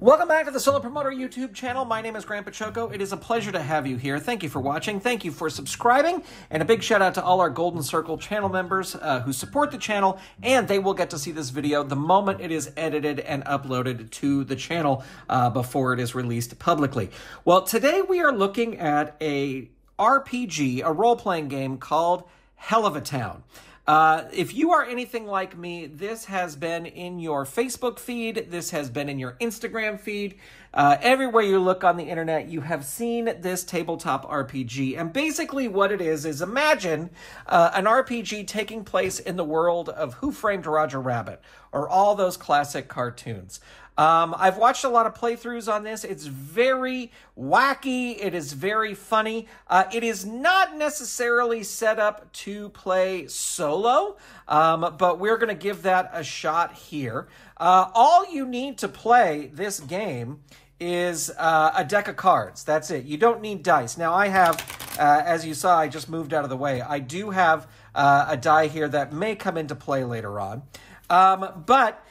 Welcome back to the Solo Promoter YouTube channel. My name is Grandpa Choco. It is a pleasure to have you here. Thank you for watching. Thank you for subscribing. And a big shout out to all our Golden Circle channel members who support the channel, and they will get to see this video the moment it is edited and uploaded to the channel before it is released publicly. Well, today we are looking at a RPG, a role-playing game called Helluva. If you are anything like me, this has been in your Facebook feed, this has been in your Instagram feed, everywhere you look on the internet, you have seen this tabletop RPG. And basically what it is imagine an RPG taking place in the world of Who Framed Roger Rabbit, or all those classic cartoons. I've watched a lot of playthroughs on this. It's very wacky. It is very funny. It is not necessarily set up to play solo, but we're going to give that a shot here. All you need to play this game is a deck of cards. That's it. You don't need dice. Now, I have, as you saw, I just moved out of the way. I do have a die here that may come into play later on. But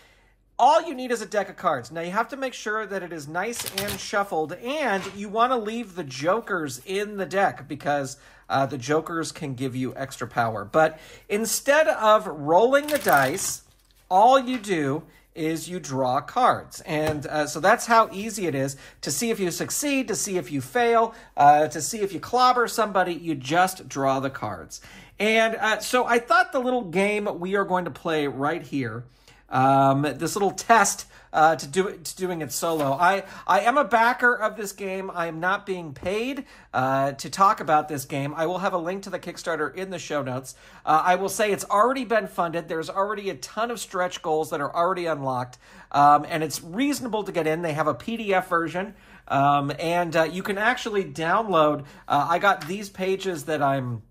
all you need is a deck of cards. Now, you have to make sure that it is nice and shuffled, and you want to leave the jokers in the deck because the jokers can give you extra power. But instead of rolling the dice, all you do is you draw cards. And so that's how easy it is to see if you succeed, to see if you fail, to see if you clobber somebody. You just draw the cards. And so I thought the little game we are going to play right here, this little test to doing it solo. I am a backer of this game. I am not being paid to talk about this game. I will have a link to the Kickstarter in the show notes. I will say it's already been funded. There's already a ton of stretch goals that are already unlocked, and it's reasonable to get in. They have a PDF version, and you can actually download. I got these pages that I'm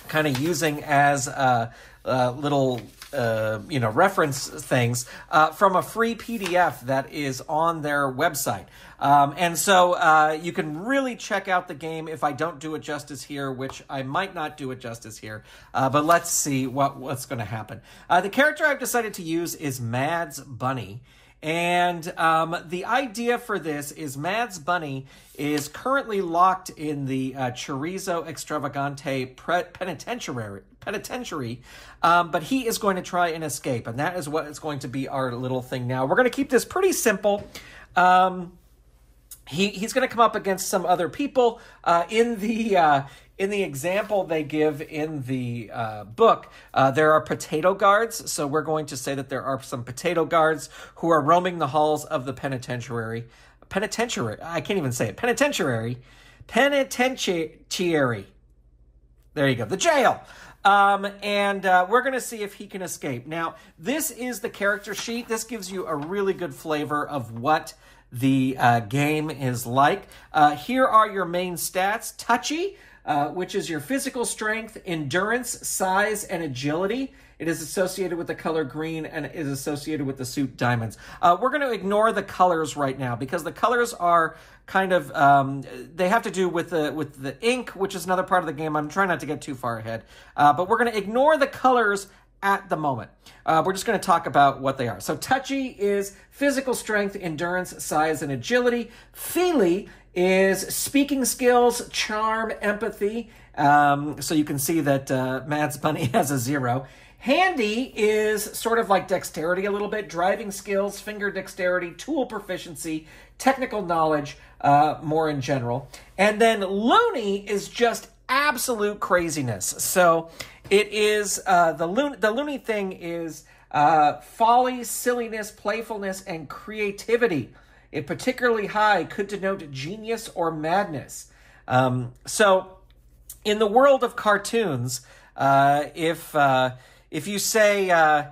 kind of using as little reference things from a free PDF that is on their website. And so you can really check out the game if I don't do it justice here, which I might not do it justice here. But let's see what's going to happen. The character I've decided to use is Mads Bunny. And the idea for this is Mads Bunny is currently locked in the Chorizo Extravagante penitentiary, but he is going to try and escape, and that is what is going to be our little thing now. We're going to keep this pretty simple. He's going to come up against some other people. In the example they give in the book, there are potato guards. So we're going to say that there are some potato guards who are roaming the halls of the penitentiary. I can't even say it. Penitentiary. There you go. The jail. And we're going to see if he can escape. Now, this is the character sheet. This gives you a really good flavor of what the game is like. Here are your main stats. Touchy, which is your physical strength, endurance, size, and agility. It is associated with the color green and is associated with the suit diamonds. We're going to ignore the colors right now because the colors are kind of, they have to do with the ink, which is another part of the game. I'm trying not to get too far ahead. But we're going to ignore the colors at the moment. We're just going to talk about what they are. So touchy is physical strength, endurance, size, and agility. Feely is speaking skills, charm, empathy. So you can see that Mads Bunny has a 0. Handy is sort of like dexterity a little bit, driving skills, finger dexterity, tool proficiency, technical knowledge, more in general. And then loony is just absolute craziness. So it is, the loony thing is folly, silliness, playfulness, and creativity. It particularly high could denote genius or madness. So in the world of cartoons, if you say,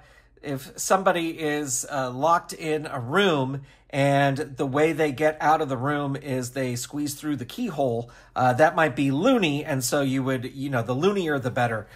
if somebody is locked in a room and the way they get out of the room is they squeeze through the keyhole, that might be loony, and so you would, the loonier the better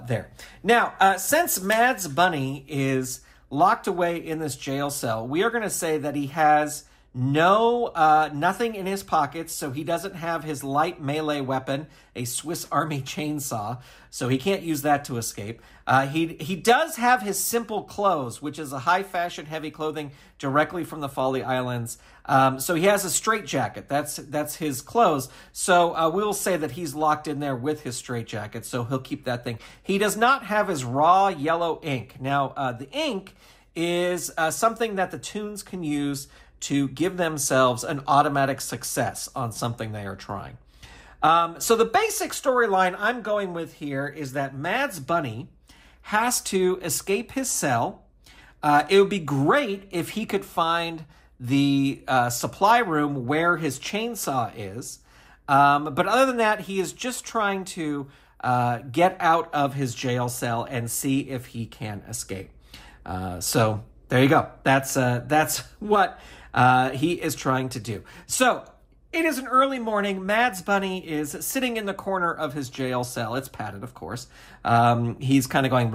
there. Now, since Mads Bunny is locked away in this jail cell, we are going to say that he has nothing in his pockets, so he doesn't have his light melee weapon, a Swiss Army chainsaw, so he can't use that to escape. He does have his simple clothes, which is a high-fashion heavy clothing directly from the Folly Islands. So he has a straitjacket. That's his clothes. So we'll say that he's locked in there with his straitjacket, so he'll keep that thing. He does not have his raw yellow ink. Now, the ink is something that the Toons can use to give themselves an automatic success on something they are trying. So the basic storyline I'm going with here is that Mads Bunny has to escape his cell. It would be great if he could find the supply room where his chainsaw is. But other than that, he is just trying to get out of his jail cell and see if he can escape. So there you go. That's what he is trying to do. So it is an early morning. Mads Bunny is sitting in the corner of his jail cell. It's padded, of course. He's kind of going...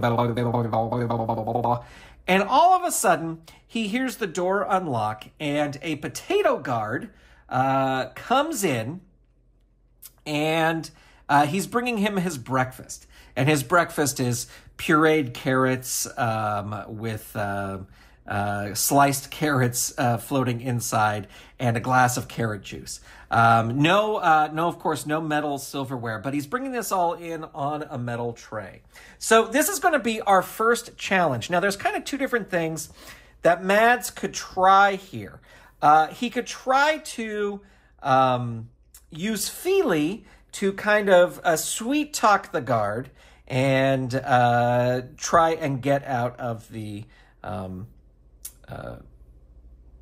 And all of a sudden, he hears the door unlock, and a potato guard comes in, and he's bringing him his breakfast. And his breakfast is pureed carrots with sliced carrots floating inside, and a glass of carrot juice. Of course, no metal silverware, but he's bringing this all in on a metal tray. So this is going to be our first challenge. Now, there's kind of two different things that Mads could try here. He could try to use Feely to kind of sweet talk the guard and try and get out of the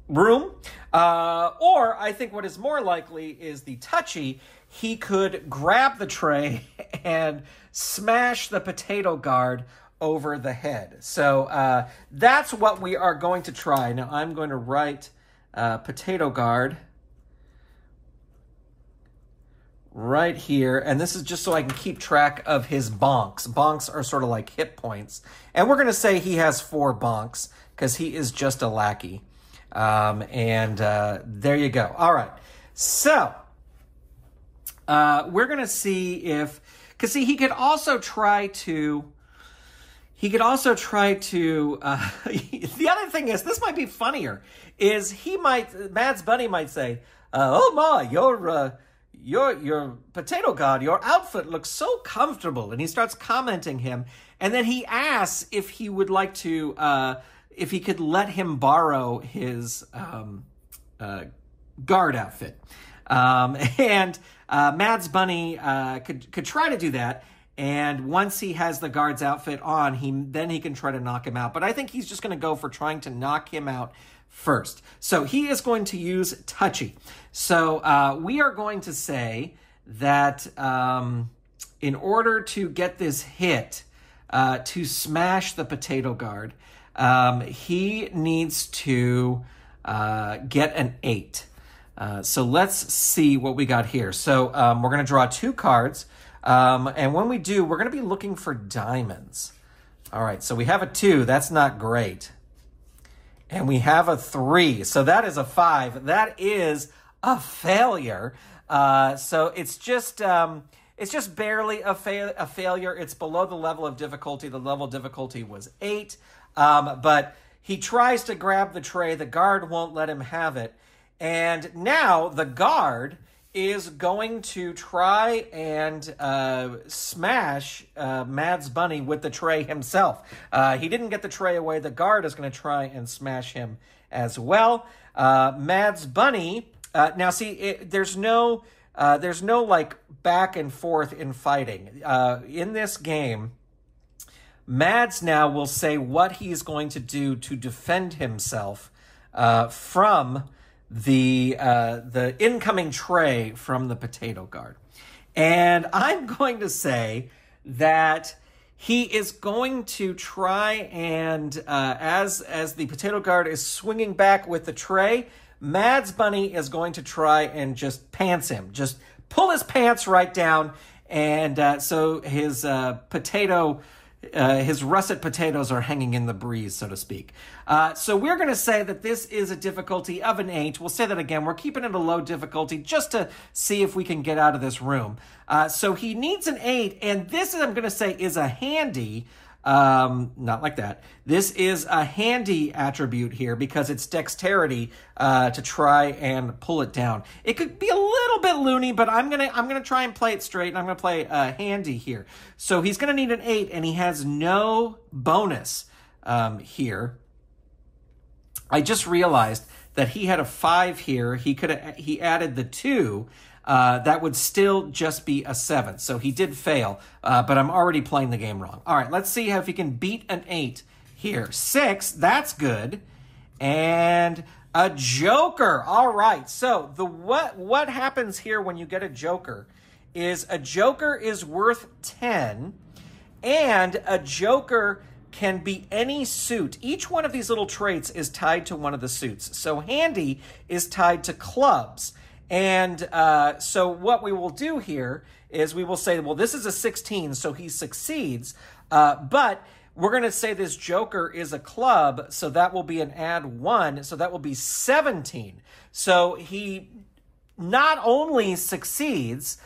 room. Or I think what is more likely is the touchy. He could grab the tray and smash the potato guard over the head. So that's what we are going to try. Now I'm going to write potato guard right here, and this is just so I can keep track of his bonks. Bonks are sort of like hit points, and we're going to say he has 4 bonks because he is just a lackey. There you go. All right, so we're going to see if, because see, he could also try to, the other thing is, this might be funnier, is Mads Bunny might say, oh my, your potato guard, your outfit looks so comfortable. And he starts commenting him. And then he asks if he would like to, if he could let him borrow his guard outfit. Mads Bunny could try to do that. And once he has the guard's outfit on, then he can try to knock him out. But I think he's just going to go for trying to knock him out first. So he is going to use touchy. So we are going to say that in order to get this hit, to smash the potato guard, he needs to get an 8. So let's see what we got here. So we're going to draw 2 cards. And when we do, we're going to be looking for diamonds. All right, so we have a 2. That's not great. And we have a 3. So that is a 5. That is a failure. So it's just barely a failure. It's below the level of difficulty. The level of difficulty was 8. But he tries to grab the tray. The guard won't let him have it. And now the guard is going to try and smash Mads Bunny with the tray himself. He didn't get the tray away. The guard is going to try and smash him as well. Mads Bunny, now see, there's no like back and forth in fighting. In this game, Mads now will say what he's going to do to defend himself from the incoming tray from the potato guard. And I'm going to say that he is going to try and, as the potato guard is swinging back with the tray, Mads Bunny is going to try and just pants him, just pull his pants right down, and so his potato his russet potatoes are hanging in the breeze, so to speak. So we're going to say that this is a difficulty of an 8. We'll say that again. We're keeping it a low difficulty just to see if we can get out of this room. So he needs an 8, and this, I'm going to say, is a handy. Not like that. This is a handy attribute here because it's dexterity to try and pull it down. It could be a little bit loony, but I'm gonna try and play it straight, and I'm gonna play handy here. So he's gonna need an 8, and he has no bonus here. I just realized that he had a 5 here. He added the 2. That would still just be a 7. So he did fail, but I'm already playing the game wrong. All right, let's see if he can beat an 8 here. 6, that's good. And a joker. All right, so what happens here when you get a joker is a joker is worth 10, and a joker can be any suit. Each one of these little traits is tied to one of the suits. So handy is tied to clubs. And so what we will do here is we will say, well, this is a 16, so he succeeds. But we're going to say this joker is a club, so that will be an add 1, so that will be 17. So he not only succeeds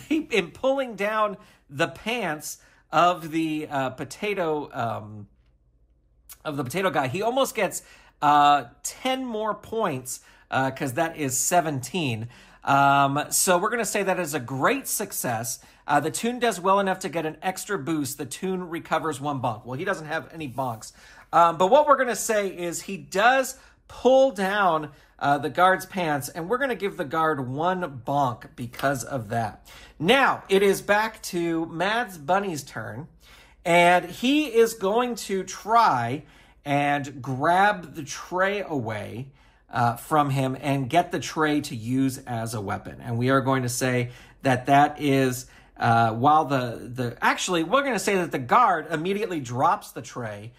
in pulling down the pants of the potato guy, he almost gets 10 more points because that is 17. So we're going to say that is a great success. The Toon does well enough to get an extra boost. The Toon recovers 1 bonk. Well, he doesn't have any bonks. But what we're going to say is he does pull down the guard's pants, and we're going to give the guard 1 bonk because of that. Now, it is back to Mads Bunny's turn, and he is going to try and grab the tray away from him and get the tray to use as a weapon. And we are going to say that that is, while actually, we're going to say that the guard immediately drops the tray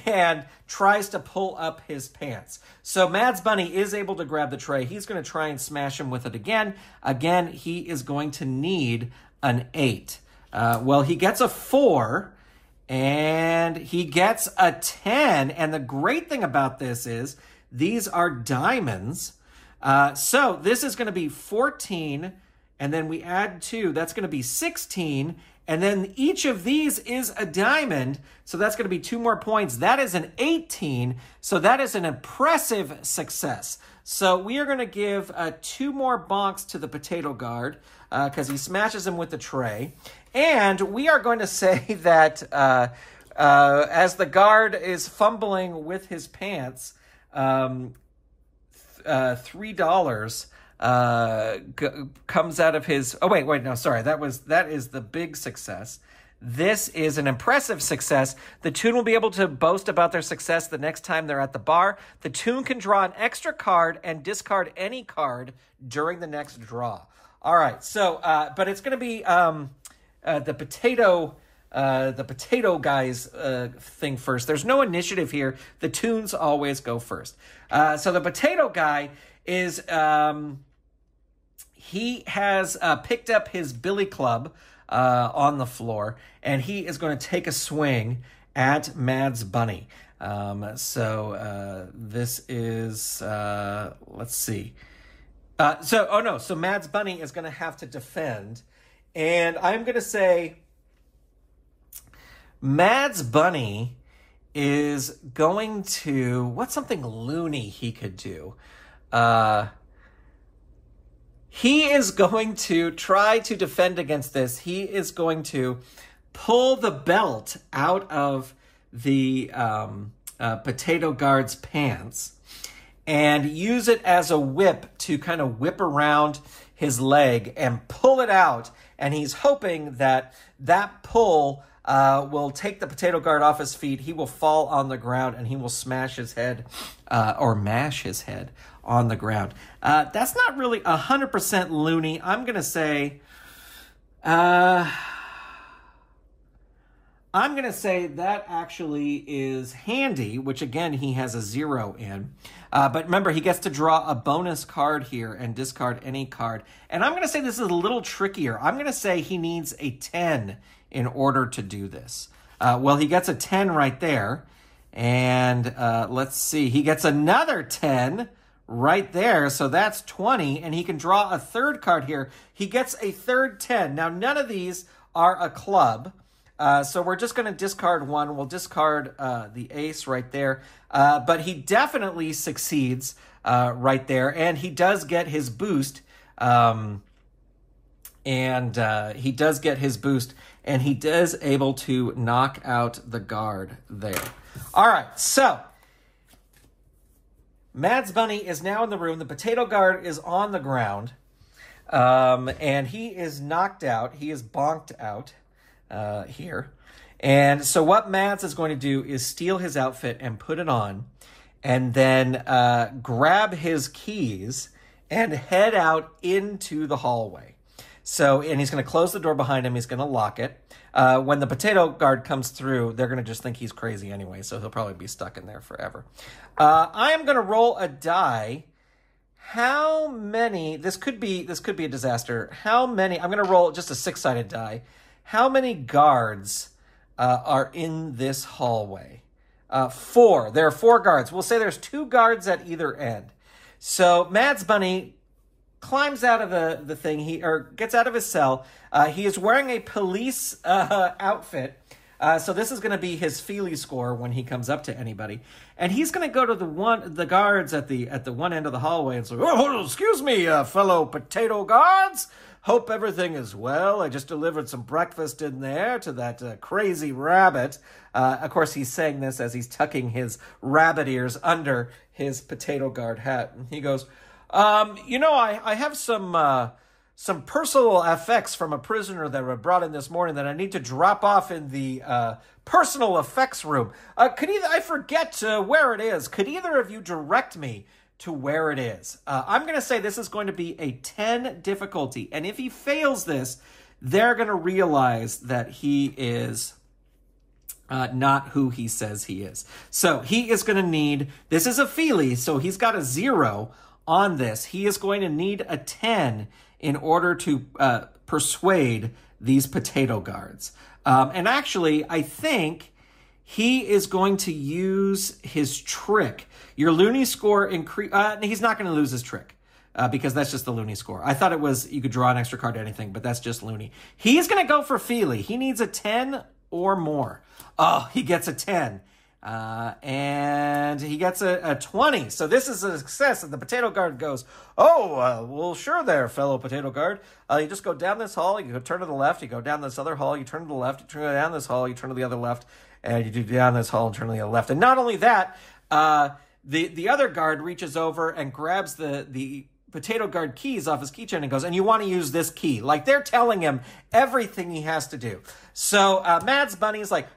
and tries to pull up his pants. So Mads Bunny is able to grab the tray. He's going to try and smash him with it again. Again, he is going to need an 8. Well, he gets a 4, and he gets a 10. And the great thing about this is these are diamonds. So this is going to be 14, and then we add 2. That's going to be 16, and then each of these is a diamond, so that's going to be 2 more points. That is an 18, so that is an impressive success. So we are going to give 2 more bonks to the potato guard because he smashes him with the tray. And we are going to say that as the guard is fumbling with his pants, $3 comes out of his. Oh wait, no, sorry. That is the big success. This is an impressive success. The Toon will be able to boast about their success the next time they're at the bar. The Toon can draw an extra card and discard any card during the next draw. All right, so but it's going to be the potato guy's thing first. There's no initiative here. The Toons always go first. So the potato guy is, he has picked up his billy club on the floor, and he is going to take a swing at Mads Bunny. So this is, let's see. So Mads Bunny is going to have to defend, and I'm going to say Mads Bunny is going to, what's something loony he could do? He is going to try to defend against this. He is going to pull the belt out of the potato guard's pants and use it as a whip to kind of whip around his leg and pull it out. And he's hoping that that pull will take the potato guard off his feet. He will fall on the ground, and he will smash his head or mash his head on the ground. That's not really 100% loony. I'm going to say that actually is handy, which again, he has a 0 in. But remember, he gets to draw a bonus card here and discard any card. And I'm going to say this is a little trickier. I'm going to say he needs a 10 in order to do this. Well, he gets a 10 right there. And let's see, he gets another 10 right there. So that's 20, and he can draw a third card here. He gets a third 10. Now, none of these are a club. So we're just going to discard one. We'll discard the ace right there. But he definitely succeeds right there. And he does get his boost. He does get his boost. And he does able to knock out the guard there. All right, so Mads Bunny is now in the room. The potato guard is on the ground. And he is knocked out. He is bonked out here. And so what Mads is going to do is steal his outfit and put it on, and then grab his keys and head out into the hallway. So, and he's going to close the door behind him. He's going to lock it. When the potato guard comes through, they're going to just think he's crazy anyway, so he'll probably be stuck in there forever. I am going to roll a die. How many, this could be a disaster. How many, I'm going to roll just a 6-sided die. How many guards are in this hallway? 4. There are 4 guards. We'll say there's 2 guards at either end. So Mads Bunny climbs out of the thing, gets out of his cell. He is wearing a police outfit. So this is going to be his Feely score when he comes up to anybody. And he's going to go to the guards at the one end of the hallway and say, "Oh, excuse me, fellow potato guards. Hope everything is well. I just delivered some breakfast in there to that crazy rabbit." Of course, he's saying this as he's tucking his rabbit ears under his potato guard hat. And he goes, I have some personal effects from a prisoner that were brought in this morning that I need to drop off in the personal effects room. I forget where it is. Could either of you direct me to where it is? I'm going to say this is going to be a 10 difficulty. And if he fails this, they're going to realize that he is not who he says he is. So he is going to need, this is a Feely, so he's got a 0 on this. He is going to need a 10 in order to persuade these potato guards. And actually, I think he is going to use his trick. Your loony score he's not going to lose his trick because that's just the loony score. I thought it was you could draw an extra card to anything, but that's just loony. He's going to go for Feely. He needs a 10 or more. Oh, he gets a 10. And he gets a 20. So this is a success. And the potato guard goes, well, sure there, fellow potato guard. You just go down this hall, you go turn to the left, you go down this other hall, you turn to the left, you turn down this hall, you turn to the other left, and you do down this hall and turn to the other left. And not only that, the other guard reaches over and grabs the potato guard keys off his keychain and goes, "And you want to use this key." Like they're telling him everything he has to do. So Mads Bunny is like,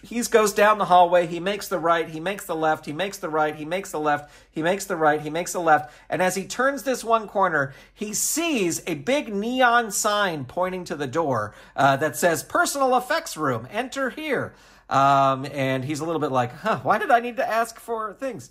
he goes down the hallway, he makes the right, he makes the left, he makes the right, he makes the left, he makes the right, he makes the left. And as he turns this one corner, he sees a big neon sign pointing to the door that says, "Personal effects room, enter here." And he's a little bit like, why did I need to ask for things?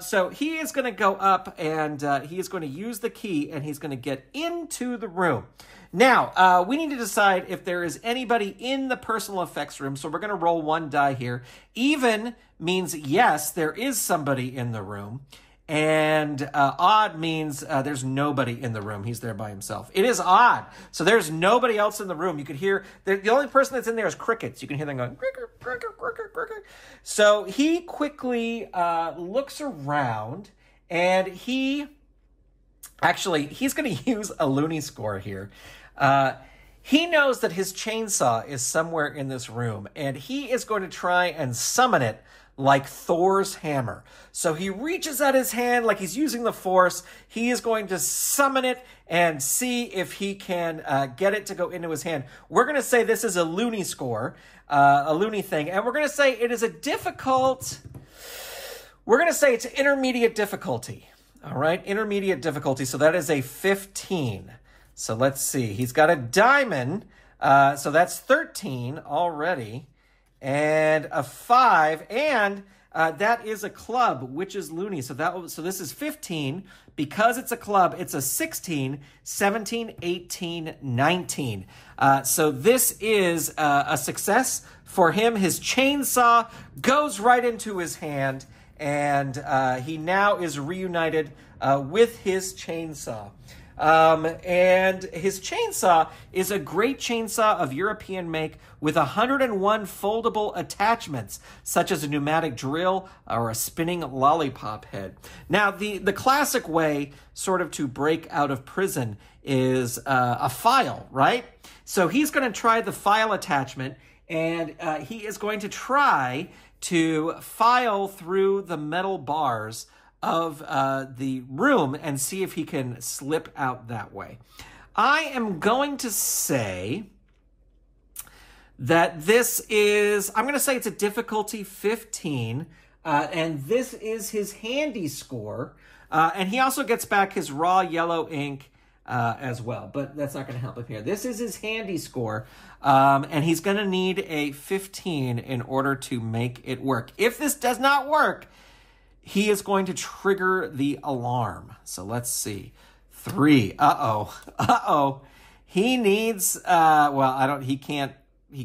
So he is going to go up and he is going to use the key and he's going to get into the room. Now, we need to decide if there is anybody in the personal effects room. So we're going to roll one die here. Even means yes, there is somebody in the room. And odd means there's nobody in the room. He's there by himself. It is odd. So there's nobody else in the room. You could hear, the only person that's in there is crickets. You can hear them going, cricket, cricket, cricket, cricket. So he quickly looks around and he's going to use a loony score here. He knows that his chainsaw is somewhere in this room and he is going to try and summon it like Thor's hammer. So he reaches out his hand like he's using the force. He is going to summon it and see if he can get it to go into his hand. We're going to say this is a loony score, a loony thing. And we're going to say it is we're going to say it's intermediate difficulty. All right, intermediate difficulty. So that is a 15. So let's see. He's got a diamond. So that's 13 already. And a 5, and That is a club, which is loony. So this is 15. Because it's a club, it's a 16, 17, 18, 19. So this is a success for him. His chainsaw goes right into his hand, and he now is reunited with his chainsaw. And his chainsaw is a great chainsaw of European make with 101 foldable attachments, such as a pneumatic drill or a spinning lollipop head. Now, the classic way sort of to break out of prison is a file, right? So he's going to try the file attachment, and he is going to try to file through the metal bars of the room and see if he can slip out that way. I am going to say that I'm going to say it's a difficulty 15, and this is his handy score, and he also gets back his raw yellow ink as well, but that's not going to help him here. This is his handy score, and he's going to need a 15 in order to make it work. If this does not work, he is going to trigger the alarm. So let's see. 3. Uh-oh. He needs, he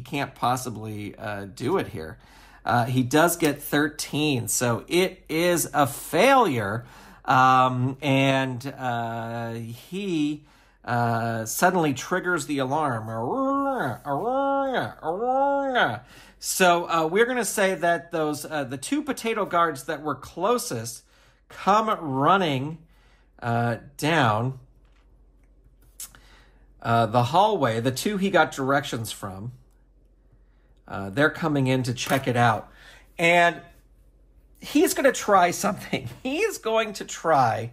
can't possibly do it here. He does get 13, so it is a failure. And he suddenly triggers the alarm. So we're going to say that those the 2 potato guards that were closest come running down the hallway. The 2 he got directions from, they're coming in to check it out. And he's going to try something. He is going to try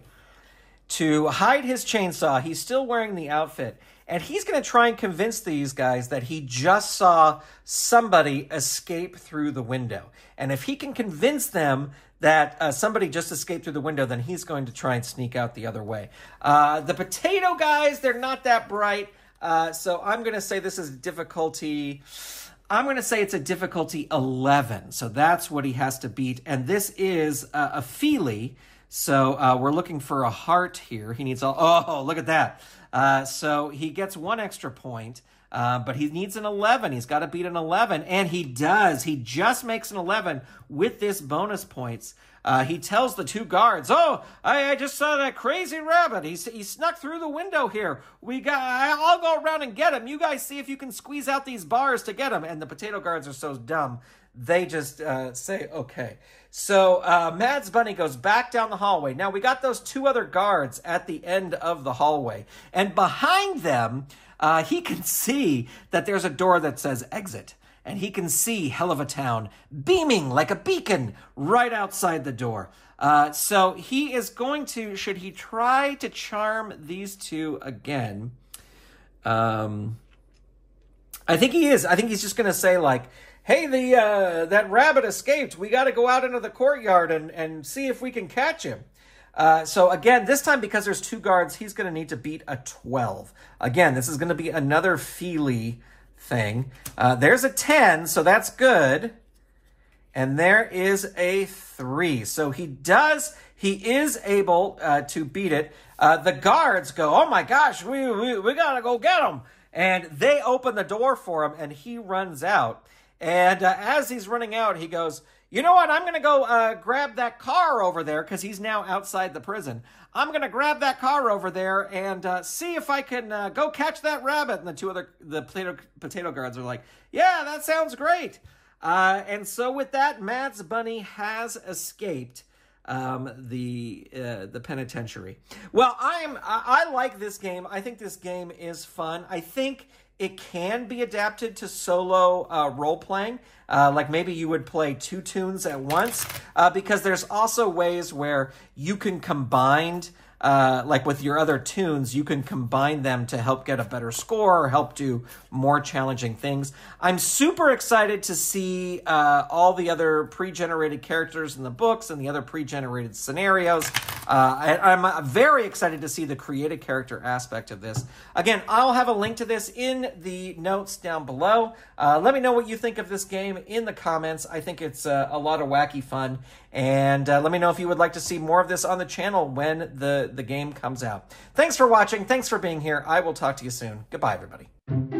to hide his chainsaw. He's still wearing the outfit. And he's going to try and convince these guys that he just saw somebody escape through the window. And if he can convince them that somebody just escaped through the window, then he's going to try and sneak out the other way. The potato guys, they're not that bright. So I'm going to say this is difficulty... I'm going to say it's a difficulty 11. So that's what he has to beat. And this is a Feely. So we're looking for a heart here. He needs look at that. So he gets 1 extra point, but he needs an 11. He's got to beat an 11, and he does. He just makes an 11 with this bonus points. He tells the 2 guards, I just saw that crazy rabbit. He snuck through the window here. I'll go around and get him. You guys see if you can squeeze out these bars to get him. And the potato guards are so dumb, they just say, okay. So Mads Bunny goes back down the hallway. Now, we got those 2 other guards at the end of the hallway. And behind them, he can see that there's a door that says exit. And he can see Helluva Town beaming like a beacon right outside the door. So he is going to, should he try to charm these 2 again? I think he is. I think he's just going to say, like, hey, that rabbit escaped. We got to go out into the courtyard and see if we can catch him. So again, this time, because there's 2 guards, he's going to need to beat a 12. Again, this is going to be another Feely thing. There's a 10, so that's good. And there is a 3. So he is able to beat it. The guards go, oh my gosh, we got to go get him. And they open the door for him, and he runs out. And as he's running out, he goes, you know what? I'm going to go grab that car over there, because he's now outside the prison. I'm going to grab that car over there and see if I can go catch that rabbit. And the 2 other potato guards are like, yeah, that sounds great. And so with that, Mads Bunny has escaped the penitentiary. Well, I like this game. I think this game is fun. I think it can be adapted to solo role-playing. Like maybe you would play 2 tunes at once, because there's also ways where you can combine, like with your other tunes, you can combine them to help get a better score or help do more challenging things. I'm super excited to see all the other pre-generated characters in the books and the other pre-generated scenarios. I'm very excited to see the creative character aspect of this. Again, I'll have a link to this in the notes down below. Let me know what you think of this game in the comments. I think it's a lot of wacky fun. And let me know if you would like to see more of this on the channel when the game comes out. Thanks for watching. Thanks for being here. I will talk to you soon. Goodbye, everybody.